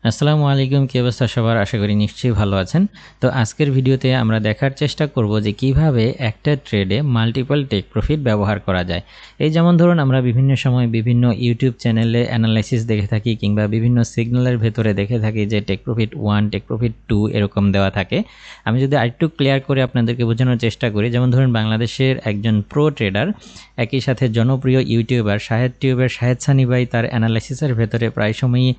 আসসালামু আলাইকুম, কি অবস্থা সবার? আশা করি নিশ্চয়ই ভালো আছেন। তো আজকের ভিডিওতে আমরা দেখার চেষ্টা করব যে কিভাবে একটা ট্রেডে মাল্টিপল টেক প্রফিট ব্যবহার করা যায়। এই যেমন ধরুন আমরা বিভিন্ন সময় বিভিন্ন ইউটিউব চ্যানেলে অ্যানালাইসিস দেখে থাকি কিংবা বিভিন্ন সিগন্যালের ভেতরে দেখে থাকি যে টেক প্রফিট 1, টেক প্রফিট 2 এরকম দেওয়া থাকে। আমি যদি আরেকটু ক্লিয়ার করে আপনাদেরকে বোঝানোর চেষ্টা করি, যেমন ধরুন বাংলাদেশের একজন প্রো ট্রেডার, একই সাথে জনপ্রিয় ইউটিউবার শাহেদ সানি ভাই তার অ্যানালাইসিসের ভেতরে প্রায় সময়ই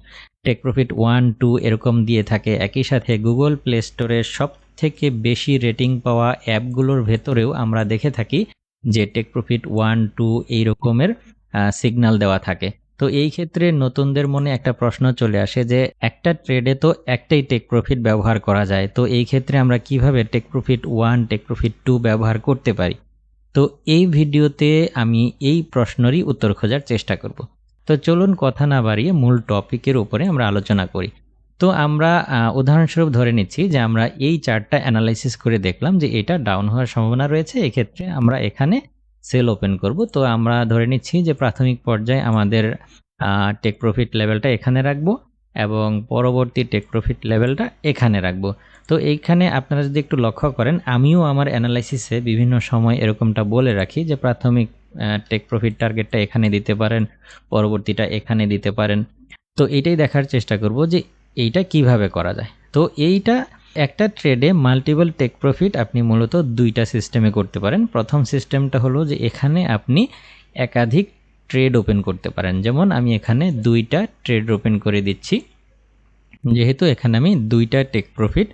টেক প্রফিট 1, 2 এরকম দিয়ে থাকে। একই সাথে গুগল প্লে স্টোরের সবথেকে বেশি রেটিং পাওয়া অ্যাপগুলোর ভেতরেও আমরা দেখে থাকি যে টেক প্রফিট 1, 2 এই রকমের সিগন্যাল দেওয়া থাকে। তো এই ক্ষেত্রে নতুনদের মনে একটা প্রশ্ন চলে আসে যে একটা ট্রেডে তো একটাই টেক প্রফিট ব্যবহার করা যায়, তো এই ক্ষেত্রে আমরা কিভাবে টেক প্রফিট 1, টেক প্রফিট 2 ব্যবহার করতে পারি? তো এই ভিডিওতে আমি এই প্রশ্নেরই উত্তর খোঁজার চেষ্টা করব। তো চলুন কথা না বাড়িয়ে মূল টপিকের উপরে আমরা আলোচনা করি। তো আমরা উদাহরণস্বরূপ ধরে নিচ্ছি যে আমরা এই চার্টটা অ্যানালাইসিস করে দেখলাম যে এটা ডাউন হওয়ার সম্ভাবনা রয়েছে, এক্ষেত্রে আমরা এখানে সেল ওপেন করব। তো আমরা ধরে নিচ্ছি যে প্রাথমিক পর্যায়ে আমাদের টেক প্রফিট লেভেলটা এখানে রাখবো এবং পরবর্তী টেক প্রফিট লেভেলটা এখানে রাখবো। তো এইখানে আপনারা যদি একটু লক্ষ্য করেন, আমিও আমার অ্যানালাইসিসে বিভিন্ন সময় এরকমটা বলে রাখি যে প্রাথমিক টেক প্রফিট টার্গেটটা এখানে দিতে পারেন, পরবর্তীটা এখানে দিতে পারেন। তো এইটাই দেখার চেষ্টা করব যে এইটা কিভাবে করা যায়। তো এইটা একটা ট্রেডে মাল্টিপল টেক প্রফিট আপনি মূলত দুইটা সিস্টেমে করতে পারেন। প্রথম সিস্টেমটা হলো যে এখানে আপনি একাধিক ট্রেড ওপেন করতে পারেন। যেমন আমি এখানে দুইটা ট্রেড ওপেন করে দিচ্ছি, যেহেতু এখানে আমি দুইটা টেক প্রফিট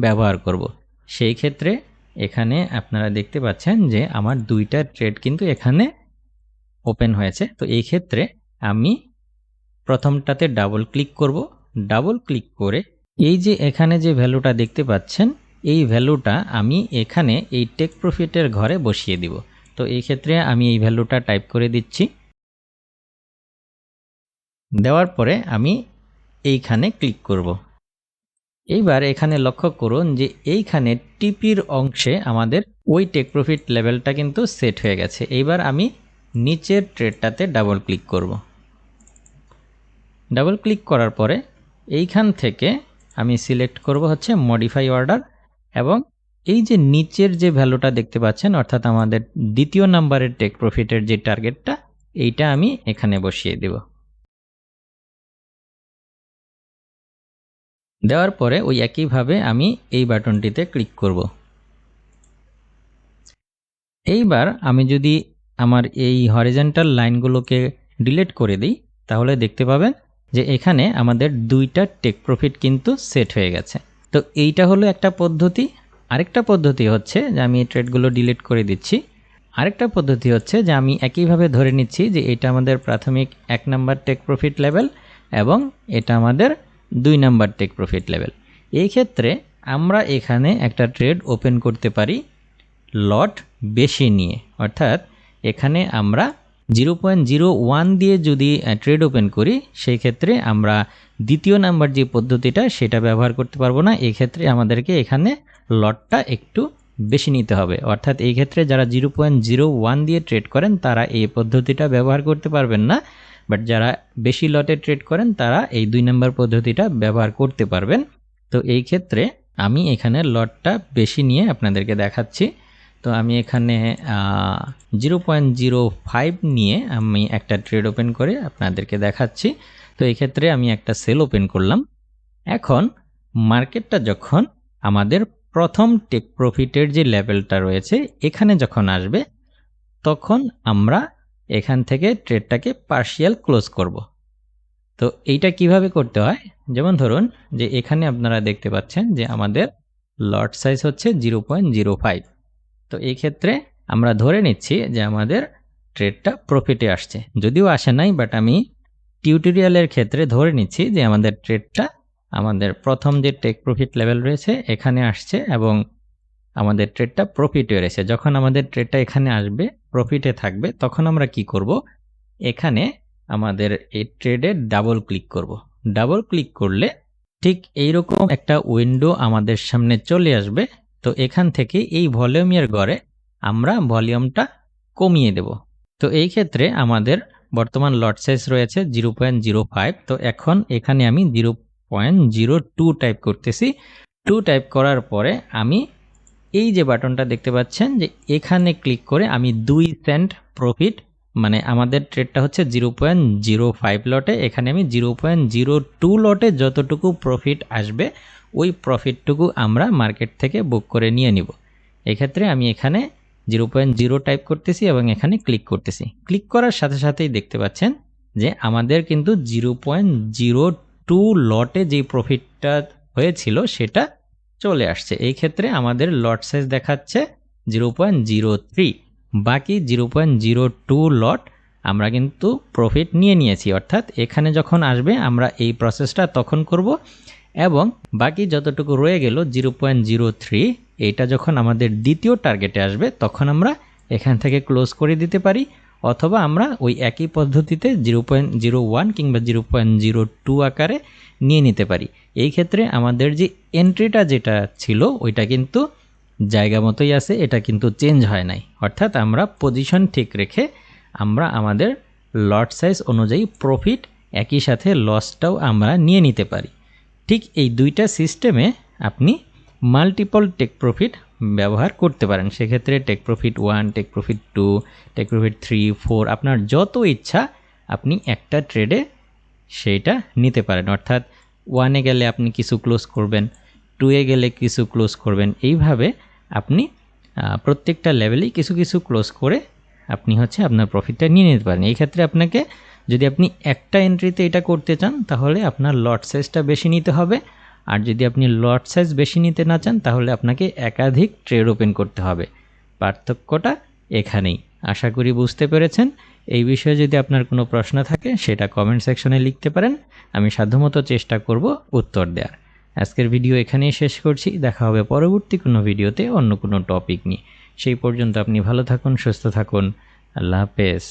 ব্যবহার করব। সেই ক্ষেত্রে এখানে আপনারা দেখতে পাচ্ছেন যে আমার দুইটা ট্রেড কিন্তু এখানে ওপেন হয়েছে। তো এই ক্ষেত্রে আমি প্রথমটাতে ডাবল ক্লিক করব। ডাবল ক্লিক করে এই যে এখানে যে ভ্যালুটা দেখতে পাচ্ছেন, এই ভ্যালুটা আমি এখানে এই টেক প্রফিটের ঘরে বসিয়ে দিব। তো এই ক্ষেত্রে আমি এই ভ্যালুটা টাইপ করে দিচ্ছি। দেওয়ার পরে আমি এইখানে ক্লিক করব। এইবার এখানে লক্ষ্য করুন যে এইখানে টিপির অংশে আমাদের ওই টেক প্রফিট লেভেলটা কিন্তু সেট হয়ে গেছে। এইবার আমি নিচের ট্রেডটাতে ডাবল ক্লিক করব। ডাবল ক্লিক করার পরে এইখান থেকে আমি সিলেক্ট করব হচ্ছে মডিফাই অর্ডার, এবং এই যে নিচের যে ভ্যালুটা দেখতে পাচ্ছেন, অর্থাৎ আমাদের দ্বিতীয় নাম্বারের টেক প্রফিটের যে টার্গেটটা, এইটা আমি এখানে বসিয়ে দেব। দেওয়ার পরে ওই একইভাবে আমি এই বাটনটিতে ক্লিক করব। এইবার আমি যদি আমার এই হরিজন্টাল লাইনগুলোকে ডিলিট করে দিই, তাহলে দেখতে পাবেন যে এখানে আমাদের দুইটা টেক প্রফিট কিন্তু সেট হয়ে গেছে। তো এইটা হলো একটা পদ্ধতি। আরেকটা পদ্ধতি হচ্ছে যে আমি এই ট্রেডগুলো ডিলিট করে দিচ্ছি। আরেকটা পদ্ধতি হচ্ছে যে আমি একইভাবে ধরে নিচ্ছি যে এটা আমাদের প্রাথমিক 1 নাম্বার টেক প্রফিট লেভেল এবং এটা আমাদের 2 নাম্বার টেক প্রফিট লেভেল। এই ক্ষেত্রে আমরা এখানে একটা ট্রেড ওপেন করতে পারি লট বেশি নিয়ে, অর্থাৎ এখানে আমরা 0.01 দিয়ে যদি ট্রেড ওপেন করি, সেই ক্ষেত্রে আমরা দ্বিতীয় নাম্বার যে পদ্ধতিটা সেটা ব্যবহার করতে পারবো না। এই ক্ষেত্রে আমাদেরকে এখানে লটটা একটু বেশি নিতে হবে, অর্থাৎ এই ক্ষেত্রে যারা 0.01 দিয়ে ট্রেড করেন তারা এই পদ্ধতিটা ব্যবহার করতে পারবেন না, বাট যারা বেশি লটে ট্রেড করেন তারা এই 2 নাম্বার পদ্ধতিটা ব্যবহার করতে পারবেন। তো এই ক্ষেত্রে আমি এখানে লটটা বেশি নিয়ে আপনাদেরকে দেখাচ্ছি। তো আমি এখানে 0.05 নিয়ে আমি একটা ট্রেড ওপেন করে আপনাদেরকে দেখাচ্ছি। তো এই ক্ষেত্রে আমি একটা সেল ওপেন করলাম। এখন মার্কেটটা যখন আমাদের প্রথম টেক প্রফিটের যে লেভেলটা রয়েছে এখানে যখন আসবে, তখন আমরা এখান থেকে ট্রেডটাকে পার্শিয়াল ক্লোজ করব। তো এইটা কিভাবে করতে হয়, যেমন ধরুন যে এখানে আপনারা দেখতে পাচ্ছেন যে আমাদের লট সাইজ হচ্ছে 0.05। তো এই ক্ষেত্রে আমরা ধরে নিচ্ছি যে আমাদের ট্রেডটা প্রফিটে আসছে, যদিও আসে নাই, বাট আমি টিউটোরিয়ালের ক্ষেত্রে ধরে নিচ্ছি যে আমাদের ট্রেডটা আমাদের প্রথম যে টেক প্রফিট লেভেল রয়েছে এখানে আসছে এবং আমাদের ট্রেডটা প্রফিটে রয়েছে। যখন আমাদের ট্রেডটা এখানে আসবে, প্রফিটে থাকবে, তখন আমরা কি করব, এখানে আমাদের এই ট্রেডে ডাবল ক্লিক করব। ডাবল ক্লিক করলে ঠিক এইরকম একটা উইন্ডো আমাদের সামনে চলে আসবে। তো এখান থেকে এই ভলিউমের ঘরে আমরা ভলিউমটা কমিয়ে দেব। তো এই ক্ষেত্রে আমাদের বর্তমান লট সাইজ রয়েছে 0.05। তো এখন এখানে আমি 0.02 টাইপ করতেছি। 2 টাইপ করার পরে আমি এই যে বাটনটা দেখতে পাচ্ছেন যে এখানে ক্লিক করে আমি 2 সেন্ট প্রফিট, মানে আমাদের ট্রেডটা হচ্ছে 0.05 লটে, এখানে আমি 0.02 লটে যতটুকু প্রফিট আসবে ওই প্রফিটটুকু আমরা মার্কেট থেকে বুক করে নিয়ে নিব। এক্ষেত্রে আমি এখানে 0.0 টাইপ করতেছি এবং এখানে ক্লিক করতেছি। ক্লিক করার সাথে সাথেই দেখতে পাচ্ছেন যে আমাদের কিন্তু 0.02 লটে যে প্রফিটটা হয়েছিল সেটা চলে আসছে। এই ক্ষেত্রে আমাদের লট সাইজ দেখাচ্ছে 0.03, বাকি 0.02 লট আমরা কিন্তু প্রফিট নিয়ে নিয়েছি। অর্থাৎ এখানে যখন আসবে আমরা এই প্রসেসটা তখন করব এবং বাকি যতটুকু রয়ে গেল 0.03, এইটা যখন আমাদের দ্বিতীয় টার্গেটে আসবে তখন আমরা এখান থেকে ক্লোজ করে দিতে পারি, অথবা আমরা ওই একই পদ্ধতিতে 0.01 কিংবা 0.02 আকারে নিয়ে নিতে পারি। এই ক্ষেত্রে আমাদের যে এন্ট্রিটা যেটা ছিল ওইটা কিন্তু জায়গা মতোই আছে, এটা কিন্তু চেঞ্জ হয় নাই। অর্থাৎ আমরা পজিশন ঠিক রেখে আমরা আমাদের লট সাইজ অনুযায়ী প্রফিট একই সাথে লসটাও আমরা নিয়ে নিতে পারি। ঠিক এই দুইটা সিস্টেমে আপনি মাল্টিপল টেক প্রফিট ব্যবহার করতে পারেন। সেক্ষেত্রে take profit 1, take profit 2, take profit 3, 4 আপনার যত ইচ্ছা আপনি একটা ট্রেডে সেইটা নিতে পারেন। অর্থাৎ 1-এ গেলে আপনি কিছু ক্লোজ করবেন, 2-এ গেলে কিছু ক্লোজ করবেন, এইভাবে আপনি প্রত্যেকটা লেভেলেই কিছু কিছু ক্লোজ করে আপনি হচ্ছে আপনার প্রফিটটা নিয়ে নিতে পারেন। এই ক্ষেত্রে আপনাকে যদি আপনি একটা এন্ট্রিতে এটা করতে চান তাহলে আপনার লট সাইজটা বেশি নিতে হবে, আর যদি আপনি লট সাইজ বেশি নিতে না চান তাহলে আপনাকে একাধিক ট্রেড ওপেন করতে হবে। পার্থক্যটা এখানেই। আশা করি বুঝতে পেরেছেন। এই বিষয়ে যদি আপনার কোনো প্রশ্ন থাকে সেটা কমেন্ট সেকশনে লিখতে পারেন, আমি সাধ্যমতো চেষ্টা করব উত্তর দেওয়ার। আজকের ভিডিও এখানেই শেষ করছি। দেখা হবে পরবর্তী কোনো ভিডিওতে অন্য কোনো টপিক নিয়ে। সেই পর্যন্ত আপনি ভালো থাকুন, সুস্থ থাকুন। আল্লাহ হাফেজ।